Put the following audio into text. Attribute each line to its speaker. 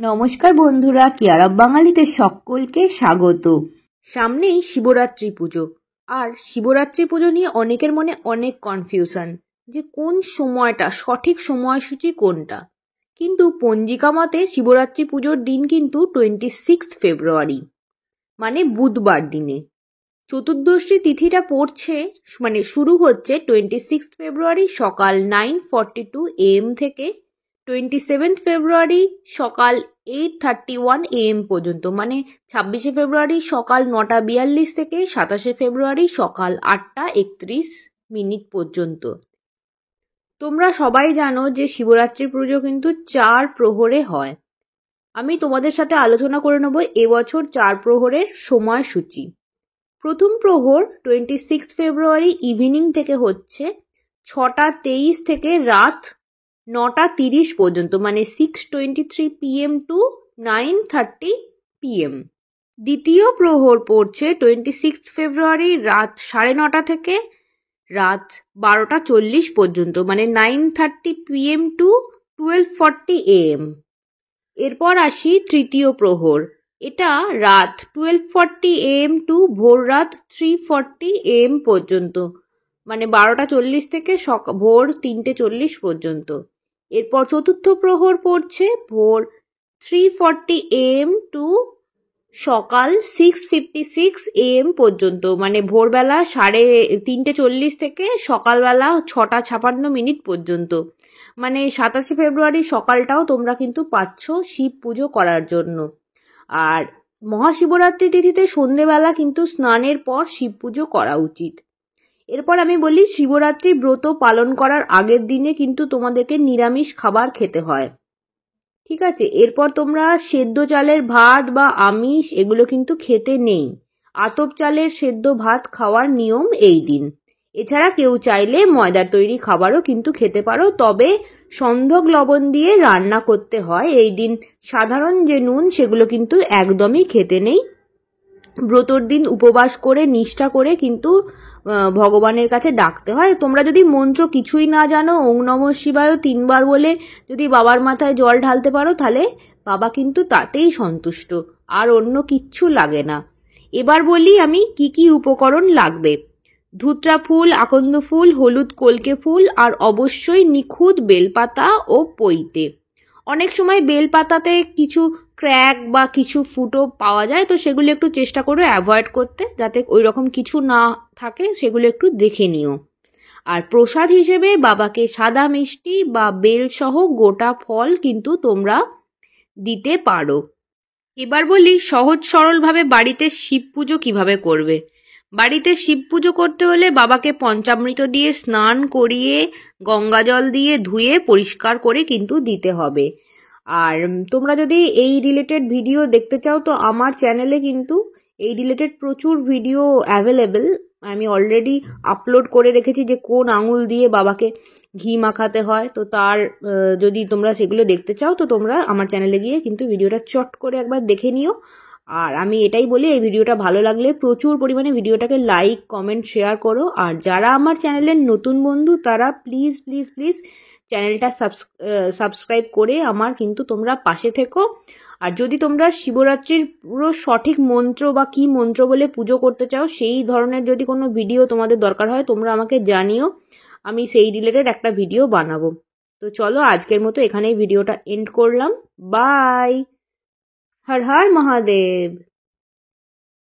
Speaker 1: নমস্কার বন্ধুরা, care of বাঙালিতে সকলকে স্বাগত। সামনেই শিবরাত্রি পুজো, আর শিবরাত্রি পুজো নিয়ে অনেকের মনে অনেক কনফিউশন যে কোন সময়টা সঠিক সময়সূচি কোনটা। কিন্তু পঞ্জিকা মতে শিবরাত্রি পুজোর দিন কিন্তু 26 ফেব্রুয়ারি, মানে বুধবার দিনে। চতুর্দশী তিথিটা পড়ছে শুরু হচ্ছে 26 ফেব্রুয়ারি সকাল 9:42 AM থেকে 27 ফেব্রুয়ারি সকাল 8:31 AM পর্যন্ত, মানে 26শে ফেব্রুয়ারি সকাল 9:42 থেকে 27শে ফেব্রুয়ারি সকাল 8:31 পর্যন্ত। তোমরা সবাই জানো যে শিবরাত্রি পুজো কিন্তু 4 প্রহরে হয়। আমি তোমাদের সাথে আলোচনা করে নেব এবছর 4 প্রহরের সময়সূচি। প্রথম প্রহর 26 ফেব্রুয়ারি ইভিনিং থেকে হচ্ছে 6:23 থেকে রাত 9:30 পর্যন্ত, মানে 6:23 PM to 9:30 PM। দ্বিতীয় প্রহর পড়ছে 26 ফেব্রুয়ারি রাত 9:30 থেকে রাত 12:40 পর্যন্ত, মানে 9:30 PM to 12:40 AM। এরপর আসি তৃতীয় প্রহর, এটা রাত 12:40 AM টু ভোর রাত 3:40 AM পর্যন্ত, মানে 12:40 থেকে ভোর 3:40 পর্যন্ত। এরপর চতুর্থ প্রহর পড়ছে ভোর 3:40 AM টু সকাল 6:56 AM পর্যন্ত, মানে ভোরবেলা 3:40 থেকে সকালবেলা 6:56 পর্যন্ত। মানে 27শে ফেব্রুয়ারি সকালটাও তোমরা কিন্তু পাচ্ছ শিব পুজো করার জন্য। আর মহাশিবরাত্রি তিথিতে সন্ধেবেলা কিন্তু স্নানের পর শিব পুজো করা উচিত। এরপর আমি বলি, শিবরাত্রি ব্রত পালন করার আগের দিনে কিন্তু তোমাদেরকে নিরামিষ খাবার খেতে হয়, ঠিক আছে? এরপর তোমরা সেদ্ধ চালের ভাত বা আমিষ এগুলো কিন্তু খেতে নেই। আতপ চালের সেদ্ধ ভাত খাওয়ার নিয়ম এই দিন। এছাড়া কেউ চাইলে ময়দার তৈরি খাবারও কিন্তু খেতে পারো, তবে সন্ধক লবণ দিয়ে রান্না করতে হয় এই দিন। সাধারণ যে নুন সেগুলো কিন্তু একদমই খেতে নেই। ব্রতর দিন উপবাস করে নিষ্ঠা করে কিন্তু ভগবানের কাছে ডাকতে হয়। তোমরা যদি মন্ত্র কিছুই না জানো, ওং নমঃ শিবায় 3 বার বলে যদি বাবার মাথায় জল ঢালতে পারো, তাহলে বাবা কিন্তু তাতেই সন্তুষ্ট, আর অন্য কিচ্ছু লাগে না। এবার বলি আমি কি কি উপকরণ লাগবে। ধুত্রা ফুল, আকন্দ ফুল, হলুদ কলকে ফুল, আর অবশ্যই নিখুঁত বেলপাতা ও পৈতে। অনেক সময় বেলপাতাতে কিছু ক্র্যাক বা কিছু ফুটো পাওয়া যায়, তো সেগুলো একটু চেষ্টা করো অ্যাভয়েড করতে, যাতে ওই রকম কিছু না থাকে, সেগুলো একটু দেখে নিও। আর প্রসাদ হিসেবে বাবাকে সাদা মিষ্টি বা বেল সহ গোটা ফল কিন্তু তোমরা দিতে পারো। এবার বলি সহজ সরলভাবে বাড়িতে শিব পুজো কিভাবে করবে। বাড়িতে শিব পুজো করতে হলে বাবাকে পঞ্চামৃত দিয়ে স্নান করিয়ে গঙ্গা জল দিয়ে ধুয়ে পরিষ্কার করে কিন্তু দিতে হবে। আর তোমরা যদি এই রিলেটেড ভিডিও দেখতে চাও, তো আমার চ্যানেলে কিন্তু এই রিলেটেড প্রচুর ভিডিও অ্যাভেলেবেল। আমি অলরেডি আপলোড করে রেখেছি যে কোন আঙুল দিয়ে বাবাকে ঘি মাখাতে হয়। তো তার যদি তোমরা সেগুলো দেখতে চাও, তো তোমরা আমার চ্যানেলে গিয়ে কিন্তু ভিডিওটা চট করে একবার দেখে নিও। আর আমি এটাই বলি, এই ভিডিওটা ভালো লাগলে প্রচুর পরিমাণে ভিডিওটাকে লাইক, কমেন্ট, শেয়ার করো। আর যারা আমার চ্যানেলের নতুন বন্ধু, তারা প্লিজ প্লিজ প্লিজ চ্যানেলটা সাবস্ক্রাইব করে আমার কিন্তু তোমরা পাশে থেকো। আর যদি তোমরা শিবরাত্রির পুরো সঠিক মন্ত্র বা কি মন্ত্র বলে পুজো করতে চাও, সেই ধরনের যদি কোনো ভিডিও তোমাদের দরকার হয়, তোমরা আমাকে জানিও, আমি সেই রিলেটেড একটা ভিডিও বানাবো। তো চলো, আজকের মতো এখানেই ভিডিওটা এন্ড করলাম। বাই। হর হর মহাদেব।